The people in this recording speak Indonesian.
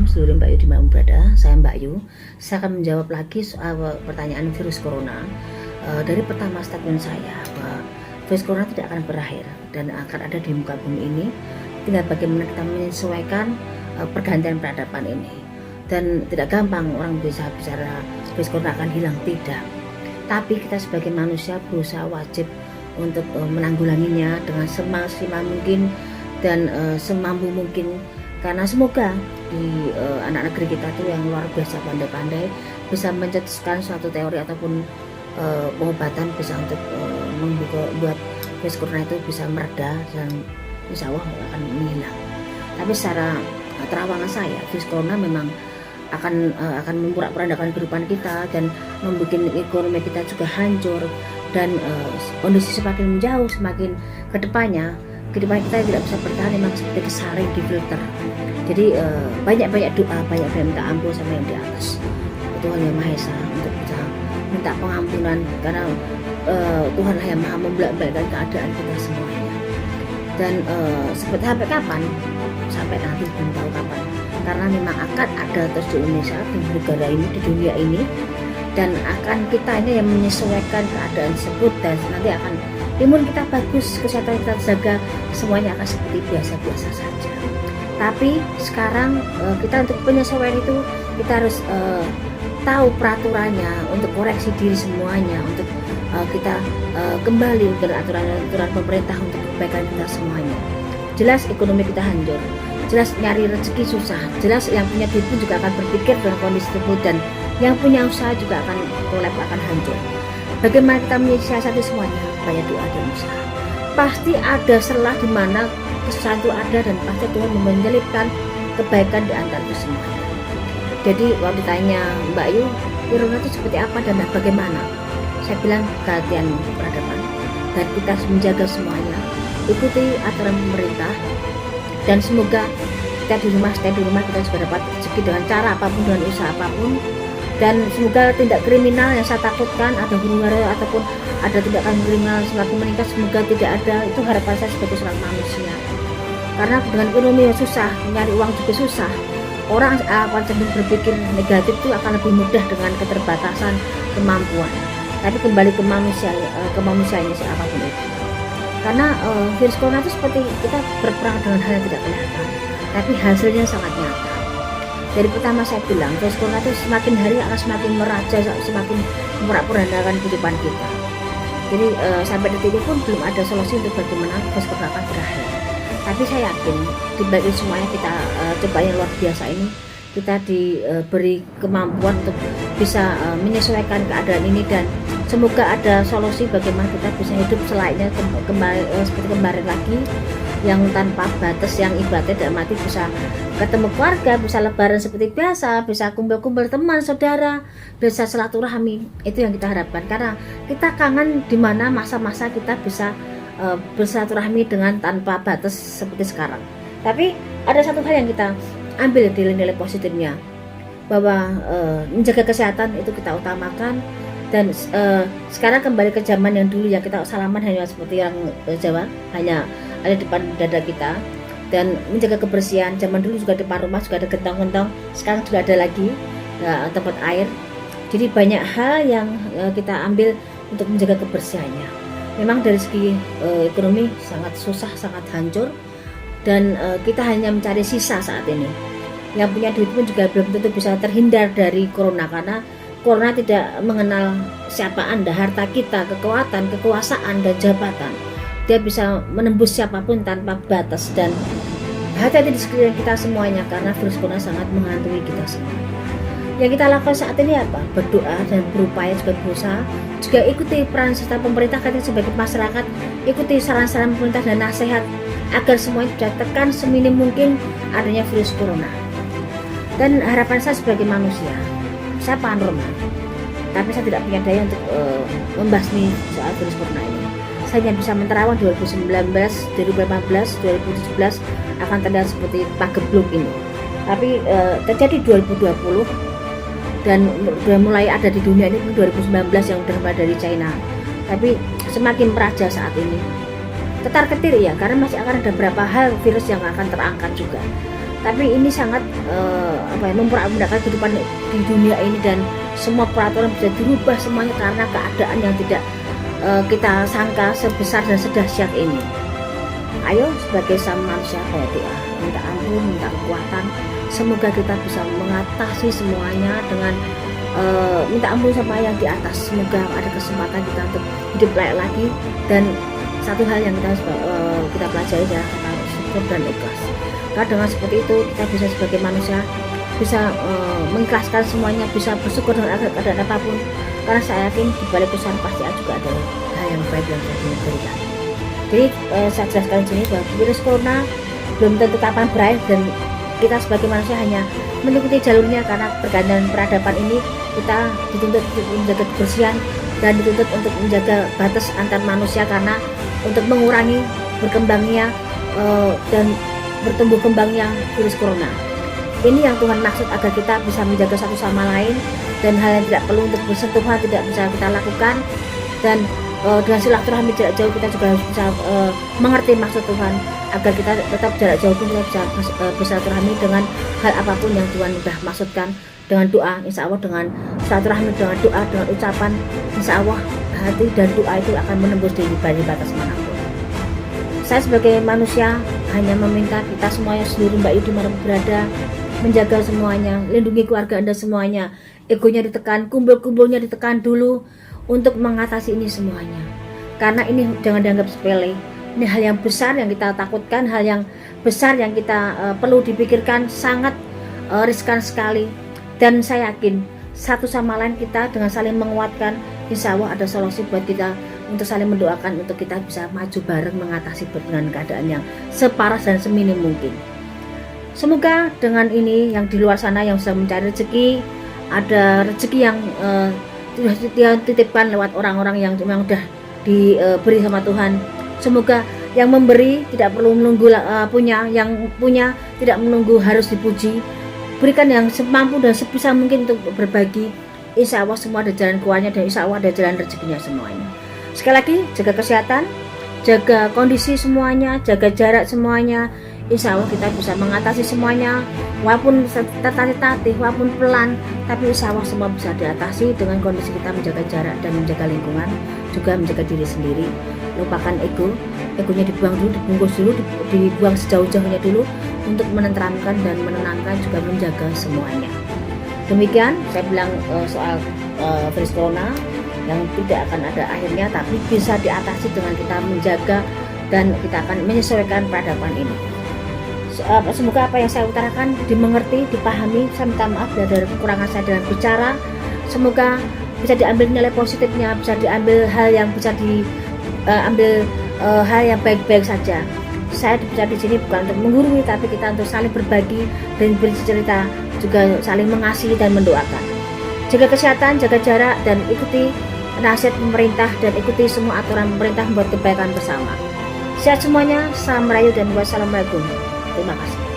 seluruh Mbak Yu dimanapun berada. Saya Mbak Yu. Saya akan menjawab lagi soal pertanyaan virus corona. Dari pertama statement saya bahwa virus corona tidak akan berakhir dan akan ada di muka bumi ini. Tinggal bagaimana kita menyesuaikan pergantian peradaban ini. Dan tidak gampang orang bisa bicara virus corona akan hilang, tidak. Tapi kita sebagai manusia berusaha wajib untuk menanggulanginya dengan semaksimal mungkin dan semampu mungkin, karena semoga di anak negeri kita tuh yang luar biasa pandai-pandai bisa mencetuskan suatu teori ataupun pengobatan bisa untuk membuat virus corona itu bisa mereda dan insya Allah akan menghilang. Tapi secara terawangan saya, virus corona memang akan memporak-porandakan kehidupan kita dan membuat ekonomi kita juga hancur, dan kondisi semakin menjauh, semakin kedepannya kehidupan kita tidak bisa bertahan, memang seperti kesaring di filter. Jadi banyak-banyak doa, banyak minta ampun sama yang di atas, Tuhan Yang Maha Esa, untuk bisa minta pengampunan, karena Tuhan lah yang maha membolak-balikkan keadaan kita semuanya. Dan seperti sampai kapan? Sampai nanti belum tahu kapan, karena memang akan ada terus di Indonesia, di negara ini, di dunia ini, dan akan kitanya yang menyesuaikan keadaan tersebut, dan nanti akan imun kita bagus, kesehatan kita terjaga, semuanya akan seperti biasa-biasa saja. Tapi sekarang kita untuk penyesuaian itu kita harus tahu peraturannya, untuk koreksi diri semuanya, untuk kita kembali dengan aturan pemerintah untuk kebaikan kita semuanya. Jelas ekonomi kita hancur, jelas nyari rezeki susah, jelas yang punya duit pun juga akan berpikir dalam kondisi tersebut, dan yang punya usaha juga akan kolap, akan hancur. Bagaimana kita menyiasati semuanya? Banyak doa dan usaha. Pasti ada celah di mana kesalahan itu ada, dan pasti Tuhan menyelipkan kebaikan di antara itu semuanya. Jadi waktu ditanya Mbak Yu, corona itu seperti apa dan bagaimana? Saya bilang perhatian peradaban, dan kita harus menjaga semuanya. Ikuti aturan pemerintah, dan semoga kita di rumah, stay di rumah, kita juga dapat rezeki dengan cara apapun, dengan usaha apapun. Dan semoga tindak kriminal yang saya takutkan, ada huru-hara ataupun ada tindakan kriminal semakin meningkat, semoga tidak ada. Itu harapan saya sebagai seorang manusia, karena dengan ekonomi yang susah, mencari uang juga susah, orang akan cenderung berpikir negatif, itu akan lebih mudah dengan keterbatasan kemampuan. Tapi kembali ke manusianya siapapun itu, karena virus corona itu seperti kita berperang dengan hal yang tidak kelihatan, tapi hasilnya sangat nyata. Dari pertama saya bilang, virus corona itu semakin hari akan semakin meraja, semakin memporak-porandakan kehidupan kita. Jadi sampai detik ini pun belum ada solusi untuk bagaimana virus corona akan berakhir. Tapi saya yakin di balik semuanya kita coba yang luar biasa ini, kita diberi kemampuan untuk bisa menyesuaikan keadaan ini, dan semoga ada solusi bagaimana kita bisa hidup selayaknya seperti kemarin lagi, yang tanpa batas, yang ibaratnya tidak mati, bisa ketemu keluarga, bisa lebaran seperti biasa, bisa kumpul-kumpul teman, saudara, bisa silaturahmi. Itu yang kita harapkan, karena kita kangen di mana masa-masa kita bisa bersilaturahmi dengan tanpa batas seperti sekarang. Tapi ada satu hal yang kita ambil nilai-nilai positifnya, bahwa menjaga kesehatan itu kita utamakan. Dan sekarang kembali ke zaman yang dulu, yang kita salaman hanya seperti yang Jawa, hanya ada depan dada kita, dan menjaga kebersihan. Zaman dulu juga depan rumah juga ada gentong-gentong, sekarang juga ada lagi tempat air. Jadi banyak hal yang kita ambil untuk menjaga kebersihannya. Memang dari segi ekonomi sangat susah, sangat hancur, dan kita hanya mencari sisa saat ini. Yang punya duit pun juga belum tentu bisa terhindar dari corona, karena corona tidak mengenal siapa Anda, harta kita, kekuatan, kekuasaan, dan jabatan. Dia bisa menembus siapapun tanpa batas, dan hati-hati di sekeliling kita semuanya, karena virus corona sangat menghantui kita semua. Yang kita lakukan saat ini apa? Berdoa dan berupaya, juga berusaha, juga ikuti peran serta pemerintah kita sebagai masyarakat, ikuti saran-saran pemerintah dan nasihat agar semuanya bisa tekan seminim mungkin adanya virus corona. Dan harapan saya sebagai manusia, saya paranormal, tapi saya tidak punya daya untuk membasmi soal virus corona ini. Saya hanya bisa menerawang 2019, 2018, 2017 akan terlihat seperti pagebluk ini. Tapi terjadi 2020, dan sudah mulai ada di dunia ini 2019 yang sudah mulai dari China. Tapi semakin meraja saat ini. Ketar-ketir ya, karena masih akan ada beberapa hal virus yang akan terangkat juga. Tapi ini sangat memperak-merakkan kehidupan di dunia ini, dan semua peraturan bisa dirubah semuanya karena keadaan yang tidak kita sangka sebesar dan sedahsyat ini. Ayo sebagai sama manusia berdoa, minta ampun, minta kekuatan. Semoga kita bisa mengatasi semuanya dengan minta ampun sama yang di atas. Semoga ada kesempatan kita untuk hidup layak lagi. Dan satu hal yang kita pelajari adalah kita syukur dan ikhlas. Karena dengan seperti itu kita bisa sebagai manusia bisa mengikhlaskan semuanya, bisa bersyukur dengan keadaan apapun. Karena saya yakin di balik kesusahan pasti juga ada hal yang baik yang bisa diberikan. Jadi saya jelaskan di sini bahwa virus corona belum tentu kapan berakhir, dan kita sebagai manusia hanya mengikuti jalurnya. Karena pergantian peradaban ini kita dituntut untuk menjaga kebersihan dan dituntut untuk menjaga batas antar manusia, karena untuk mengurangi berkembangnya dan bertumbuh kembangnya virus corona. Ini yang Tuhan maksud, agar kita bisa menjaga satu sama lain, dan hal yang tidak perlu untuk bersentuhan tidak bisa kita lakukan. Dan dengan silaturahmi jarak jauh kita juga harus bisa mengerti maksud Tuhan, agar kita tetap jarak jauh pun kita bisa bersilaturahmi dengan hal apapun yang Tuhan sudah maksudkan. Dengan doa, insya Allah dengan silaturahmi, dengan doa, dengan ucapan, insya Allah hati dan doa itu akan menembus di batas manapun. Saya sebagai manusia hanya meminta kita semuanya, seluruh Mbak Yu dimanapun berada, menjaga semuanya, lindungi keluarga Anda semuanya. Egonya ditekan, kumpul-kumpulnya ditekan dulu untuk mengatasi ini semuanya. Karena ini jangan dianggap sepele. Ini hal yang besar yang kita takutkan, hal yang besar yang kita perlu dipikirkan, sangat riskan sekali. Dan saya yakin satu sama lain kita dengan saling menguatkan, insya Allah ada solusi buat kita untuk saling mendoakan, untuk kita bisa maju bareng mengatasi dengan keadaan yang separah dan seminim mungkin. Semoga dengan ini yang di luar sana yang sudah mencari rezeki, ada rezeki yang dia titipkan lewat orang-orang yang memang sudah diberi sama Tuhan. Semoga yang memberi tidak perlu menunggu yang punya tidak menunggu harus dipuji. Berikan yang semampu dan sebisa mungkin untuk berbagi. Insya Allah semua ada jalan keluarnya, dan insya Allah ada jalan rezekinya semuanya. Sekali lagi, jaga kesehatan, jaga kondisi semuanya, jaga jarak semuanya. Insya Allah kita bisa mengatasi semuanya, walaupun tertatih-tatih, walaupun pelan, tapi insya Allah semua bisa diatasi dengan kondisi kita menjaga jarak dan menjaga lingkungan, juga menjaga diri sendiri. Lupakan egonya dibuang dulu, dibungkus dulu, dibuang sejauh-jauhnya dulu, untuk menenteramkan dan menenangkan, juga menjaga semuanya. Demikian saya bilang soal virus corona yang tidak akan ada akhirnya, tapi bisa diatasi dengan kita menjaga, dan kita akan menyesuaikan peradaban ini. Semoga apa yang saya utarakan dimengerti, dipahami. Saya minta maaf dari kekurangan saya dalam bicara. Semoga bisa diambil nilai positifnya, bisa diambil hal yang bisa diambil hal yang baik-baik saja. Saya bicara di sini bukan untuk menggurui, tapi kita untuk saling berbagi dan bercerita, juga saling mengasihi dan mendoakan. Jaga kesehatan, jaga jarak, dan ikuti nasihat pemerintah, dan ikuti semua aturan pemerintah buat kebaikan bersama. Sehat semuanya, salam merayu dan wassalamualaikum. Terima kasih.